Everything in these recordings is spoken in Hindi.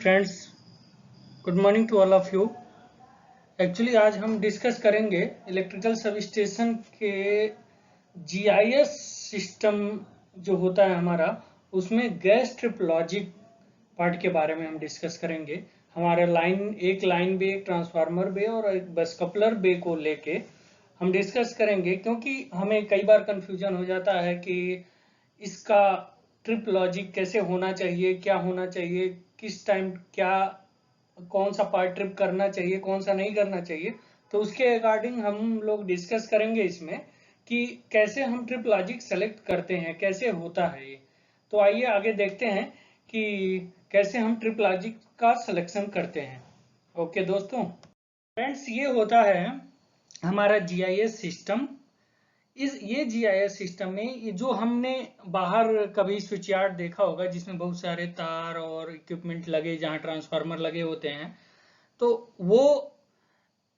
Friends, good morning to all of you. Actually आज हम डिस्कस करेंगे इलेक्ट्रिकल सब स्टेशन के जीआईएस सिस्टम जो होता है हमारा, उसमें गैस ट्रिप लॉजिक पार्ट के बारे में हम डिस्कस करेंगे। हमारे एक लाइन बे, एक ट्रांसफार्मर बे और एक बस कपलर बे को लेके हम डिस्कस करेंगे, क्योंकि हमें कई बार कंफ्यूजन हो जाता है कि इसका ट्रिप लॉजिक कैसे होना चाहिए, क्या होना चाहिए, किस टाइम क्या कौन सा पार्ट ट्रिप करना चाहिए, कौन सा नहीं करना चाहिए। तो उसके अकॉर्डिंग हम लोग डिस्कस करेंगे इसमें कि कैसे हम ट्रिप लॉजिक सेलेक्ट करते हैं, कैसे होता है ये। तो आइए आगे देखते हैं कि कैसे हम ट्रिप लॉजिक का सिलेक्शन करते हैं। ओके दोस्तों, फ्रेंड्स, ये होता है हमारा जीआईएस सिस्टम। ये जीआईएस सिस्टम में ये जो हमने बाहर कभी स्विच यार्ड देखा होगा जिसमें बहुत सारे तार और इक्विपमेंट लगे, जहां ट्रांसफार्मर लगे होते हैं, तो वो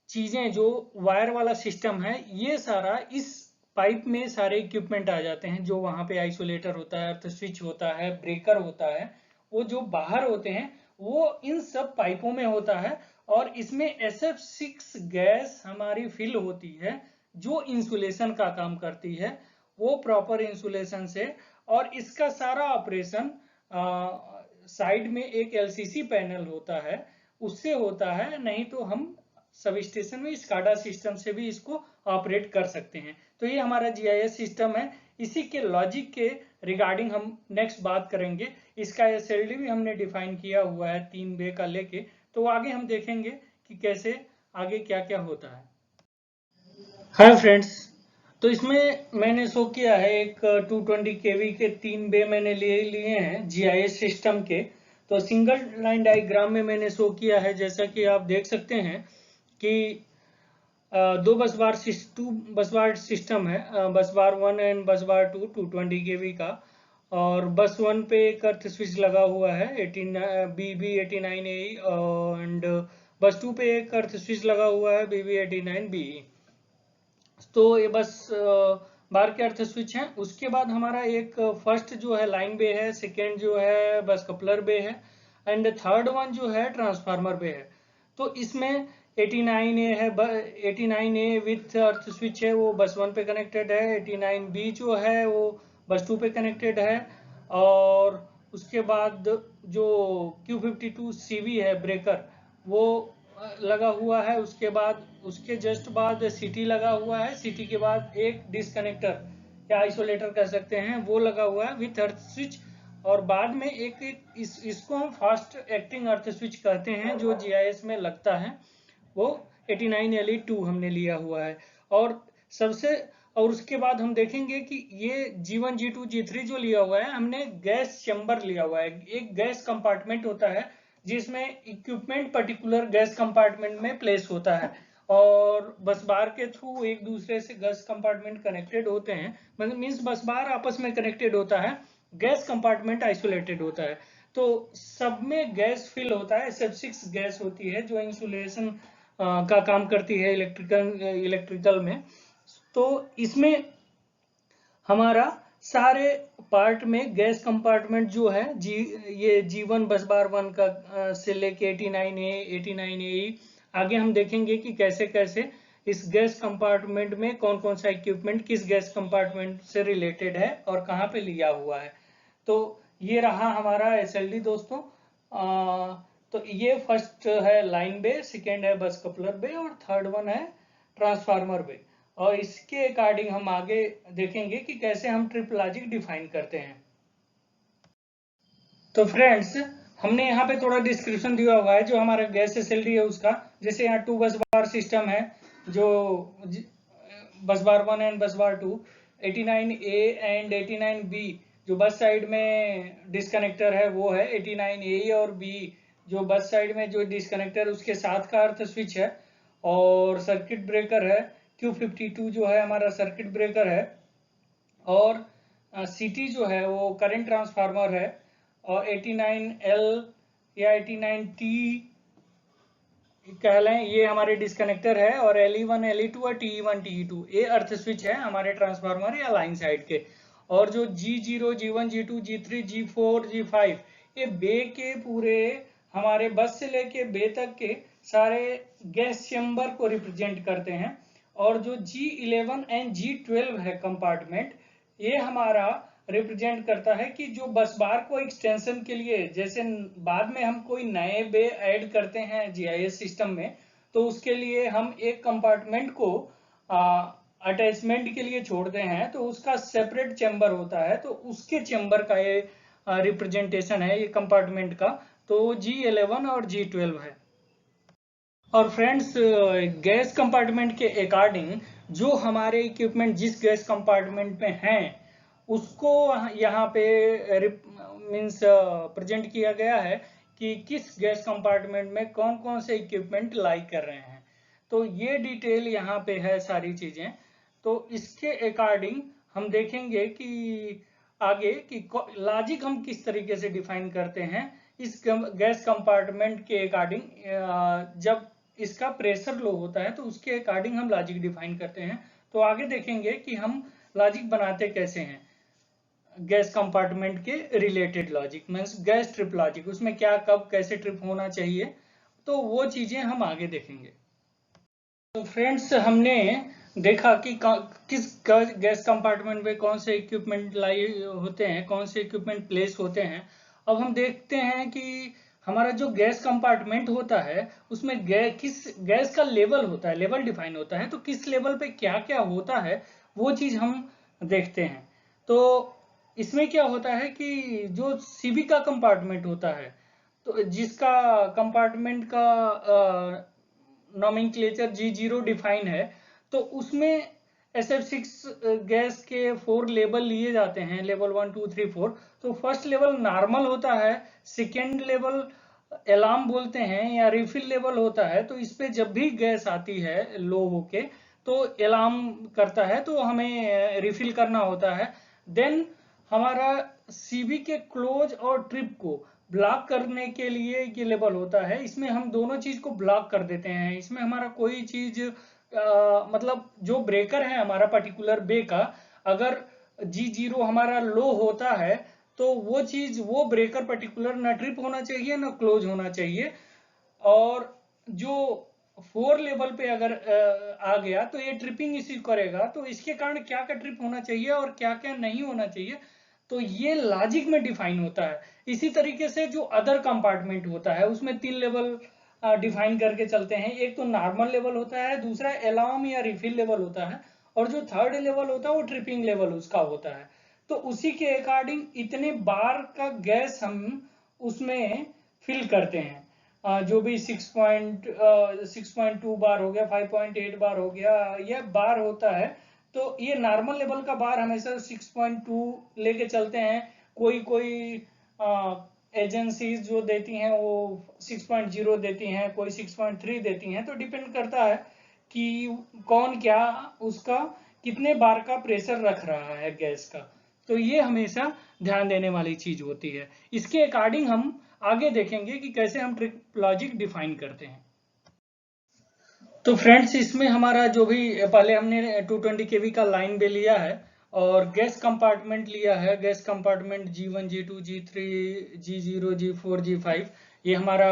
चीजें जो वायर वाला सिस्टम है, ये सारा इस पाइप में सारे इक्विपमेंट आ जाते हैं। जो वहां पे आइसोलेटर होता है, अर्थ स्विच होता है, ब्रेकर होता है, वो जो बाहर होते हैं वो इन सब पाइपों में होता है। और इसमें SF6 गैस हमारी फिल होती है जो इंसुलेशन का काम करती है, वो प्रॉपर इंसुलेशन से। और इसका सारा ऑपरेशन साइड में एक LCC पैनल होता है, उससे होता है। नहीं तो हम सब स्टेशन में स्काडा सिस्टम से भी इसको ऑपरेट कर सकते हैं। तो ये हमारा जीआईएस सिस्टम है। इसी के लॉजिक के रिगार्डिंग हम नेक्स्ट बात करेंगे। इसका SLD भी हमने डिफाइन किया हुआ है 3 बे का लेके। तो आगे हम देखेंगे कि कैसे आगे क्या क्या होता है। हाय फ्रेंड्स, तो इसमें मैंने शो किया है एक 220 kV के 3 बे मैंने लिए हैं जीआईएस सिस्टम के। तो सिंगल लाइन डायग्राम में मैंने शो किया है, जैसा कि आप देख सकते हैं कि दो बस बार सिस्टम है। बस बार 1 एंड बस बार 2 220 kV का। और बस 1 पे एक अर्थ स्विच लगा हुआ है 18 BB89AE, एंड बस 2 पे एक अर्थ स्विच लगा हुआ है BB89BE। तो ये बस बार के अर्थ स्विच हैं। उसके बाद हमारा एक फर्स्ट जो है लाइन बे है, सेकेंड जो है बस कपलर बे है, एंड थर्ड वन जो है ट्रांसफार्मर बे है। तो इसमें 89A है, 89A विथ अर्थ स्विच है, वो बस 1 पे कनेक्टेड है। 89B जो है वो बस 2 पे कनेक्टेड है। और उसके बाद जो Q52CV है ब्रेकर, वो लगा हुआ है। उसके बाद उसके जस्ट बाद CT लगा हुआ है। CT के बाद एक डिस्कनेक्टर या आइसोलेटर कह सकते हैं, वो लगा हुआ है विथ अर्थ स्विच। और बाद में इसको हम फास्ट एक्टिंग अर्थ स्विच कहते हैं, जो जीआईएस में लगता है, वो 89LE2 हमने लिया हुआ है। और उसके बाद हम देखेंगे कि ये G1 G2 G3 जो लिया हुआ है, हमने गैस चैम्बर लिया हुआ है। एक गैस कंपार्टमेंट होता है जिसमें इक्विपमेंट पर्टिकुलर गैस कंपार्टमेंट में प्लेस होता है, और बस बार के थ्रू एक दूसरे से गैस कंपार्टमेंट कनेक्टेड होते हैं। मतलब मीन्स बस बार आपस में कनेक्टेड होता है, गैस कंपार्टमेंट आइसोलेटेड होता है। तो सब में गैस फिल होता है। SF6 गैस होती है जो इंसुलेशन का काम करती है इलेक्ट्रिकल में। तो इसमें हमारा सारे पार्ट में गैस कंपार्टमेंट जो है ये G1 बस बार 1 का से लेके 89A आगे हम देखेंगे कि कैसे कैसे इस गैस कंपार्टमेंट में कौन कौन सा इक्विपमेंट किस गैस कंपार्टमेंट से रिलेटेड है और कहाँ पे लिया हुआ है। तो ये रहा हमारा SLD दोस्तों। तो ये फर्स्ट है लाइन बे, सेकेंड है बस कपलर बे, और थर्ड वन है ट्रांसफार्मर बे। और इसके अकॉर्डिंग हम आगे देखेंगे कि कैसे हम ट्रिप लॉजिक डिफाइन करते हैं। तो फ्रेंड्स, हमने यहाँ पे थोड़ा डिस्क्रिप्शन दिया हुआ है जो हमारा गैस SLD है उसका। जैसे यहाँ 2 बस बार सिस्टम है, जो बस बार 1 एंड बस बार 2, 89A एंड 89B जो बस साइड में डिस्कनेक्टर है वो है 89A और B जो बस साइड में जो डिस्कनेक्टर उसके साथ का अर्थ स्विच है। और सर्किट ब्रेकर है Q52 जो है हमारा सर्किट ब्रेकर है। और CT जो है वो करंट ट्रांसफार्मर है। और 89L या 89T कह लें, ये हमारे डिस्कनेक्टर है। और LE1 LE2 और TE1 TE2 ये अर्थ स्विच है हमारे ट्रांसफार्मर या लाइन साइड के। और जो G0 G1 G2 G3 G4 G5 ये बे के पूरे हमारे बस से लेके बे तक के सारे गैस चेंबर को रिप्रेजेंट करते हैं। और जो G11 एंड G12 है कंपार्टमेंट, ये हमारा रिप्रेजेंट करता है कि जो बस बार को एक्सटेंशन के लिए, जैसे बाद में हम कोई नए बे ऐड करते हैं GIS सिस्टम में, तो उसके लिए हम एक कंपार्टमेंट को अटैचमेंट के लिए छोड़ते हैं, तो उसका सेपरेट चेंबर होता है, तो उसके चेंबर का ये रिप्रेजेंटेशन है ये कंपार्टमेंट का। तो G11 और G12 है। और फ्रेंड्स, गैस कंपार्टमेंट के अकॉर्डिंग जो हमारे इक्विपमेंट जिस गैस कंपार्टमेंट में हैं उसको यहाँ पे मीन्स प्रेजेंट किया गया है कि किस गैस कंपार्टमेंट में कौन कौन से इक्विपमेंट लाई कर रहे हैं। तो ये डिटेल यहाँ पे है सारी चीजें। तो इसके अकॉर्डिंग हम देखेंगे कि आगे कि लॉजिक हम किस तरीके से डिफाइन करते हैं इस गैस कंपार्टमेंट के अकॉर्डिंग। जब इसका प्रेशर लो होता है तो उसके अकॉर्डिंग हम लॉजिक डिफाइन करते हैं। तो आगे देखेंगे कि हम लॉजिक बनाते कैसे हैं गैस कंपार्टमेंट के related logic, means gas trip logic, उसमें क्या कब कैसे ट्रिप होना चाहिए, तो वो चीजें हम आगे देखेंगे। तो फ्रेंड्स, हमने देखा कि किस गैस कंपार्टमेंट में कौन से इक्विपमेंट लाई होते हैं, कौन से इक्विपमेंट प्लेस होते हैं। अब हम देखते हैं कि हमारा जो गैस कंपार्टमेंट होता है उसमें किस गैस का लेवल होता है, लेवल डिफाइन होता है, तो किस लेवल पे क्या क्या होता है वो चीज हम देखते हैं। तो इसमें क्या होता है कि जो सीबी का कंपार्टमेंट होता है, तो जिसका कंपार्टमेंट का नॉमेनक्लेचर G0 डिफाइन है, तो उसमें SF6 गैस के 4 लेवल लिए जाते हैं, लेवल 1 2 3 4। तो फर्स्ट लेवल नॉर्मल होता है, सेकेंड लेवल अलार्म बोलते हैं या रिफिल लेवल होता है। तो इस पे जब भी गैस आती है लो होके तो अलार्म करता है, तो हमें रिफिल करना होता है। देन हमारा सीबी के क्लोज और ट्रिप को ब्लॉक करने के लिए ये लेवल होता है, इसमें हम दोनों चीज को ब्लॉक कर देते हैं। इसमें हमारा कोई चीज मतलब जो ब्रेकर है हमारा पर्टिकुलर बे का, अगर G0 हमारा लो होता है तो वो चीज, वो ब्रेकर पर्टिकुलर ना ट्रिप होना चाहिए ना क्लोज होना चाहिए। और जो 4 लेवल पे अगर आ गया तो ये ट्रिपिंग इश्यू करेगा। तो इसके कारण क्या क्या ट्रिप होना चाहिए और क्या क्या नहीं होना चाहिए, तो ये लॉजिक में डिफाइन होता है। इसी तरीके से जो अदर कंपार्टमेंट होता है उसमें 3 लेवल डिफाइन करके चलते हैं। एक तो नॉर्मल लेवल होता है, दूसरा अलार्म या रिफिल लेवल होता है, और जो थर्ड लेवल होता है वो ट्रिपिंग लेवल उसका होता है। तो उसी के अकॉर्डिंग इतने बार का गैस हम उसमें फिल करते हैं। जो भी 6.2 बार हो गया, 5.8 बार हो गया, यह बार होता है। तो ये नॉर्मल लेवल का बार हमेशा 6.2 लेके चलते हैं। कोई कोई एजेंसीज जो देती हैं वो 6.0 देती हैं, कोई 6.3 देती हैं। तो डिपेंड करता है कि कौन क्या उसका कितने बार का प्रेशर रख रहा है गैस का। तो ये हमेशा ध्यान देने वाली चीज होती है। इसके अकॉर्डिंग हम आगे देखेंगे कि कैसे हम ट्रिप लॉजिक डिफाइन करते हैं। तो फ्रेंड्स, इसमें हमारा जो भी पहले हमने 220 kV का लाइन बे लिया है और गैस कंपार्टमेंट लिया है। Gas compartment G1 G2 G3 G0 G4 G5, ये हमारा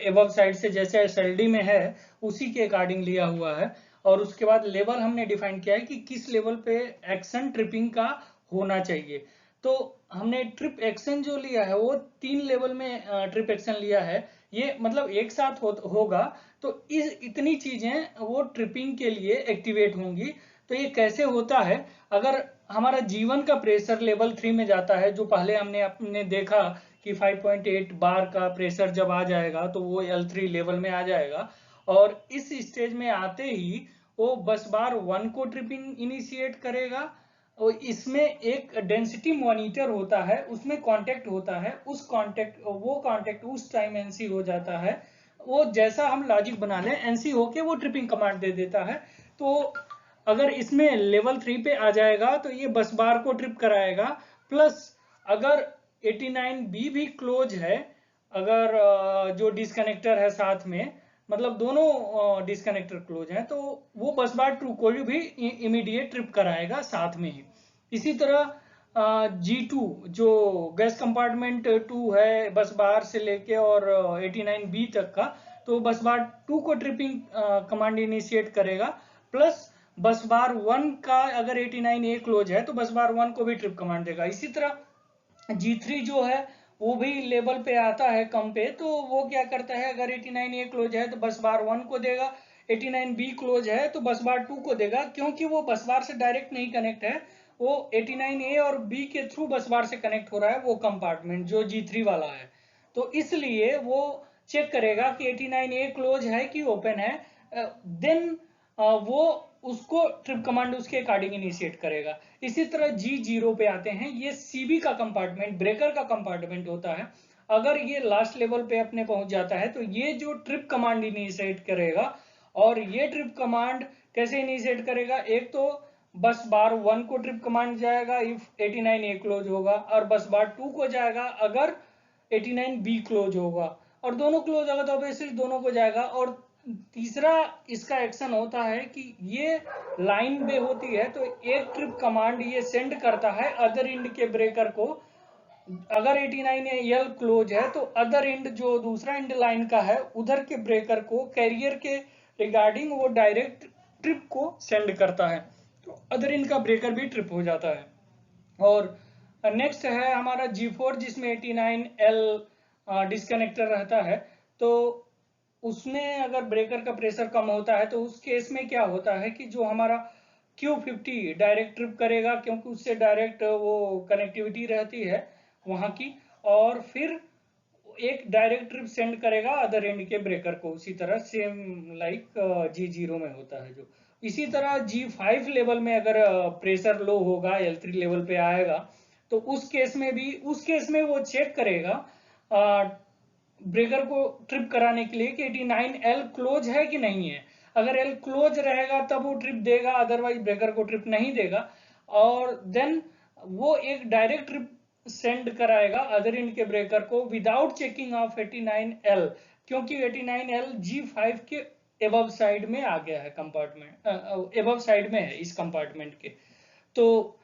एबव साइड से जैसे SLD में है उसी के अकॉर्डिंग लिया हुआ है। और उसके बाद लेवल हमने डिफाइन किया है कि किस लेवल पे एक्शन ट्रिपिंग का होना चाहिए। तो हमने ट्रिप एक्शन जो लिया है वो 3 लेवल में ट्रिप एक्शन लिया है। ये मतलब एक साथ होगा, तो इतनी चीजें वो ट्रिपिंग के लिए एक्टिवेट होंगी। तो ये कैसे होता है, अगर हमारा जीवन का प्रेशर लेवल 3 में जाता है, जो पहले हमने देखा कि 5.8 बार का प्रेशर जब आ जाएगा तो वो L3 लेवल में आ जाएगा। और इस स्टेज में आते ही वो बस बार 1 को ट्रिपिंग इनिशिएट करेगा। और इसमें एक डेंसिटी मॉनिटर होता है, उसमें कांटेक्ट होता है, वो कांटेक्ट उस टाइम एनसी हो जाता है। वो जैसा हम लॉजिक बना लें एनसी होके वो ट्रिपिंग कमांड दे देता है। तो अगर इसमें लेवल 3 पे आ जाएगा तो ये बस बार को ट्रिप कराएगा। प्लस अगर 89B भी क्लोज है, अगर जो डिस्कनेक्टर है साथ में, मतलब दोनों डिस्कनेक्टर क्लोज हैं, तो वो बस बार ट्रू को भी इमीडिएट ट्रिप कराएगा साथ में ही। इसी तरह G2 जो गैस कंपार्टमेंट 2 है बस बार से लेके और 89B तक का, तो बस बार 2 को ट्रिपिंग कमांड इनिशिएट करेगा, प्लस बस बार 1 का अगर 89A क्लोज है तो बस बार 1 को भी ट्रिप कमांड देगा। इसी तरह G3 जो है वो भी लेवल पे आता है कम पे, तो वो क्या करता है, अगर 89A क्लोज है तो बस बार 1 को देगा, 89B क्लोज है तो बस बार 2 को देगा, क्योंकि वो बस बार से डायरेक्ट नहीं कनेक्ट है, वो 89A और B के थ्रू बस बार से कनेक्ट हो रहा है वो कंपार्टमेंट जो G3 वाला है। तो इसलिए वो चेक करेगा कि 89A क्लोज है कि ओपन है, देन वो उसको ट्रिप कमांड उसके अकॉर्डिंग इनिशिएट करेगा। इसी तरह G0 पे आते हैं, ये CB का कंपार्टमेंट, ब्रेकर का कंपार्टमेंट होता है। अगर ये लास्ट लेवल पे अपने पहुंच जाता है तो ये जो ट्रिप कमांड इनिशिएट करेगा, और ये ट्रिप कमांड कैसे इनिशिएट करेगा, एक तो बस बार 1 को ट्रिप कमांड जाएगा इफ 89A क्लोज होगा, और बस बार 2 को जाएगा अगर 89B क्लोज होगा, और दोनों क्लोज होगा तो ऑब्वियसली दोनों को जाएगा। और तीसरा इसका एक्शन होता है कि ये लाइन पे होती है तो एक ट्रिप कमांड ये सेंड करता है अदर एंड के ब्रेकर को। अगर 89AL क्लोज है तो अदर एंड जो दूसरा एंड लाइन का है उधर के ब्रेकर को कैरियर के रिगार्डिंग वो डायरेक्ट ट्रिप को सेंड करता है, तो अदर एंड का ब्रेकर भी ट्रिप हो जाता है। और नेक्स्ट है हमारा G4 जिसमें 89L डिस्कनेक्टर रहता है, तो उसमें अगर ब्रेकर का प्रेशर कम होता है तो उस केस में क्या होता है कि जो हमारा Q50 डायरेक्ट ट्रिप करेगा, क्योंकि उससे डायरेक्ट वो कनेक्टिविटी रहती है वहां की, और फिर एक डायरेक्ट ट्रिप सेंड करेगा अदर एंड के ब्रेकर को, उसी तरह सेम लाइक G0 में होता है जो। इसी तरह G5 लेवल में अगर प्रेशर लो होगा, L3 लेवल पे आएगा, तो उस केस में वो चेक करेगा ब्रेकर को ट्रिप कराने के लिए कि 89L क्लोज है कि नहीं है। अगर L क्लोज रहेगा तब वो ट्रिप देगा, अदरवाइज ब्रेकर को ट्रिप नहीं देगा। और देन वो एक डायरेक्ट ट्रिप सेंड कराएगा अदर एंड के ब्रेकर को विदाउट चेकिंग ऑफ 89L, क्योंकि 89L G5 के एबव साइड में आ गया है, कंपार्टमेंट एबव साइड में है इस कंपार्टमेंट के। तो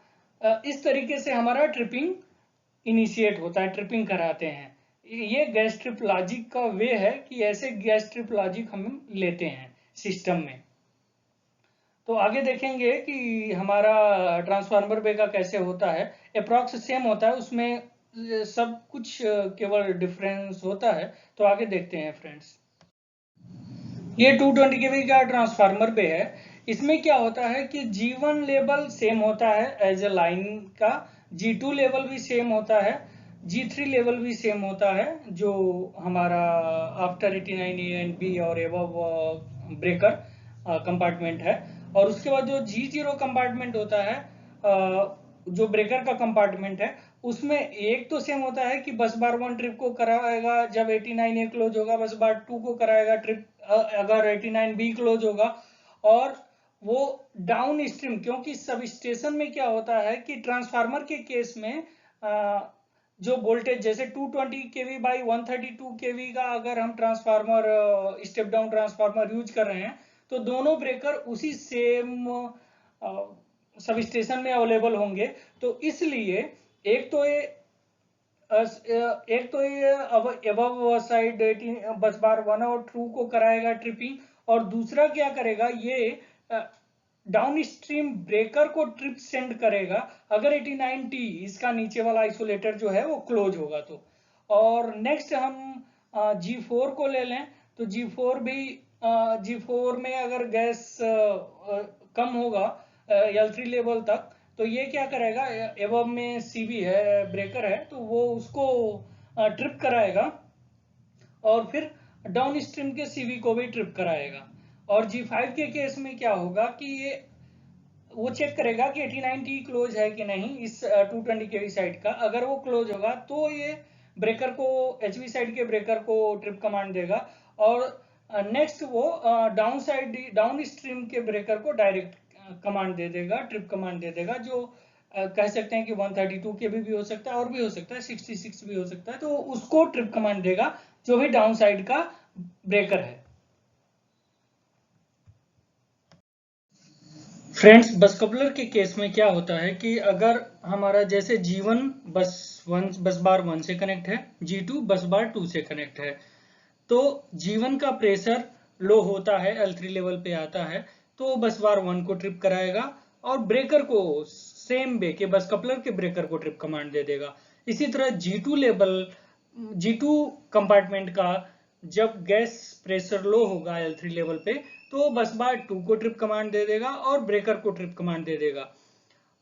इस तरीके से हमारा ट्रिपिंग इनिशिएट होता है, ट्रिपिंग कराते हैं। ये गैस ट्रिप लॉजिक का वे है कि ऐसे गैस ट्रिप लॉजिक हम लेते हैं सिस्टम में। तो आगे देखेंगे कि हमारा ट्रांसफार्मर वे का कैसे होता है। अप्रॉक्स सेम होता है, उसमें सब कुछ केवल डिफरेंस होता है। तो आगे देखते हैं फ्रेंड्स। ये 220 kV का ट्रांसफार्मर पे है। इसमें क्या होता है कि G1 लेवल सेम होता है एज ए लाइन का, G2 लेवल भी सेम होता है, G3 लेवल भी सेम होता है जो हमारा आफ्टर 89A और एबव ब्रेकर कंपार्टमेंट है। और उसके बाद जो G0 कंपार्टमेंट होता है, जो ब्रेकर का कंपार्टमेंट है, उसमें एक तो सेम होता है कि बस बार 1 ट्रिप को कराएगा जब 89A क्लोज होगा, बस बार 2 को कराएगा ट्रिप अगर 89B क्लोज होगा। और वो डाउन स्ट्रीम, क्योंकि सब स्टेशन में क्या होता है कि ट्रांसफार्मर के केस में जो वोल्टेज जैसे 220 kV बाई 132 kV का अगर हम transformer step down transformer use कर रहे हैं तो दोनों ब्रेकर उसी सेम सब स्टेशन में अवेलेबल होंगे। तो इसलिए एक तो ये अबव साइड बस बार 1 और 2 को कराएगा ट्रिपिंग, और दूसरा क्या करेगा, ये डाउन स्ट्रीम ब्रेकर को ट्रिप सेंड करेगा अगर 89T इसका नीचे वाला आइसोलेटर जो है वो क्लोज होगा तो। और नेक्स्ट हम G4 को ले लें तो G4 में अगर गैस कम होगा L3 लेवल तक, तो ये क्या करेगा, एबव में CB है, ब्रेकर है, तो वो उसको ट्रिप कराएगा और फिर डाउन स्ट्रीम के CB को भी ट्रिप कराएगा। और G5 के केस में क्या होगा कि ये वो चेक करेगा कि 89T क्लोज है कि नहीं इस 220 kV साइड का। अगर वो क्लोज होगा तो ये ब्रेकर को, HV साइड के ब्रेकर को ट्रिप कमांड देगा, और नेक्स्ट वो डाउन स्ट्रीम के ब्रेकर को डायरेक्ट कमांड दे देगा, ट्रिप कमांड दे देगा, जो कह सकते हैं कि 132 kV भी हो सकता है और भी हो सकता है 66 भी हो सकता है, तो उसको ट्रिप कमांड देगा जो भी डाउन साइड का ब्रेकर है। फ्रेंड्स, बस कपलर के केस में क्या होता है कि अगर हमारा जैसे G1 बस बार 1 से कनेक्ट है, G2 बस बार 2 से कनेक्ट है, तो G1 का प्रेशर लो होता है, L3 लेवल पे आता है, तो बस बार 1 को ट्रिप कराएगा और ब्रेकर को सेम वे के बस कपलर के ब्रेकर को ट्रिप कमांड दे देगा। इसी तरह G2 कंपार्टमेंट का जब गैस प्रेशर लो होगा L3 लेवल पे, तो बस बार 2 को ट्रिप कमांड दे देगा और ब्रेकर को ट्रिप कमांड दे देगा।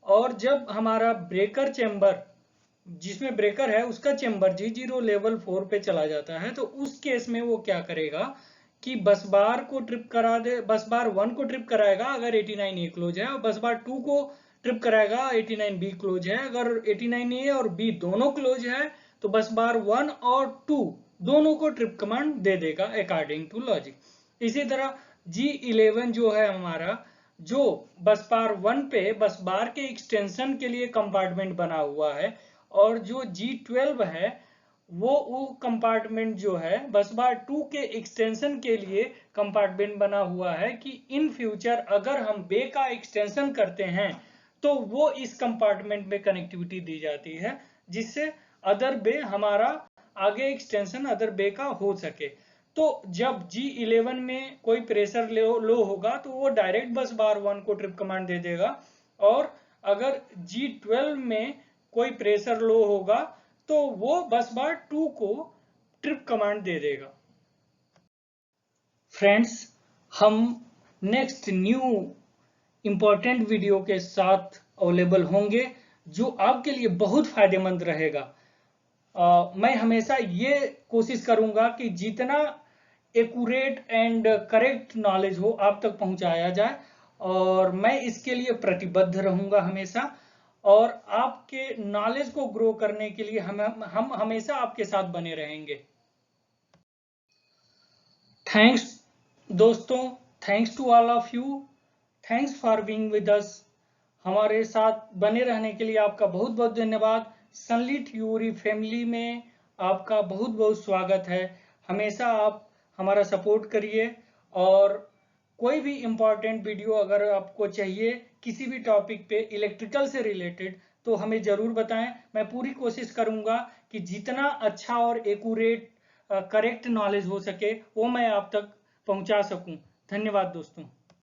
और जब हमारा ब्रेकर चेंबर जिसमें ब्रेकर है उसका चेंबर G0 लेवल 4 पे चला जाता है, तो उस केस में वो क्या करेगा कि बस बार को ट्रिप करा दे, बस बार 1 को ट्रिप कराएगा अगर 89A क्लोज है, और बस बार 2 को ट्रिप कराएगा 89B क्लोज है। अगर 89A और B दोनों क्लोज है तो बस बार 1 और 2 दोनों को ट्रिप कमांड दे देगा अकॉर्डिंग टू लॉजिक। इसी तरह G11 जो है हमारा, जो बस बार 1 पे बस बार के एक्सटेंशन के लिए कंपार्टमेंट बना हुआ है, और जो G12 है वो कंपार्टमेंट जो है बस बार 2 के एक्सटेंशन के लिए कंपार्टमेंट बना हुआ है कि इन फ्यूचर अगर हम बे का एक्सटेंशन करते हैं तो वो इस कंपार्टमेंट में कनेक्टिविटी दी जाती है, जिससे अदर बे हमारा आगे एक्सटेंशन अदर बे का हो सके। तो जब G11 में कोई प्रेशर लो होगा तो वो डायरेक्ट बस बार 1 को ट्रिप कमांड दे देगा, और अगर G12 में कोई प्रेशर लो होगा तो वो बस बार 2 को ट्रिप कमांड दे देगा। फ्रेंड्स, हम नेक्स्ट न्यू इंपॉर्टेंट वीडियो के साथ अवेलेबल होंगे जो आपके लिए बहुत फायदेमंद रहेगा। मैं हमेशा ये कोशिश करूंगा कि जितना एक्यूरेट एंड करेक्ट नॉलेज हो आप तक पहुंचाया जाए, और मैं इसके लिए प्रतिबद्ध रहूंगा हमेशा, और आपके नॉलेज को ग्रो करने के लिए हम हमेशा आपके साथ बने रहेंगे। थैंक्स दोस्तों, thanks to all of you, thanks for being with us. हमारे साथ बने रहने के लिए आपका बहुत बहुत धन्यवाद। सनलिट थ्योरी फैमिली में आपका बहुत बहुत स्वागत है। हमेशा आप हमारा सपोर्ट करिए, और कोई भी इम्पोर्टेंट वीडियो अगर आपको चाहिए किसी भी टॉपिक पे इलेक्ट्रिकल से रिलेटेड, तो हमें जरूर बताएं। मैं पूरी कोशिश करूंगा कि जितना अच्छा और एक्यूरेट करेक्ट नॉलेज हो सके वो मैं आप तक पहुंचा सकूं। धन्यवाद दोस्तों।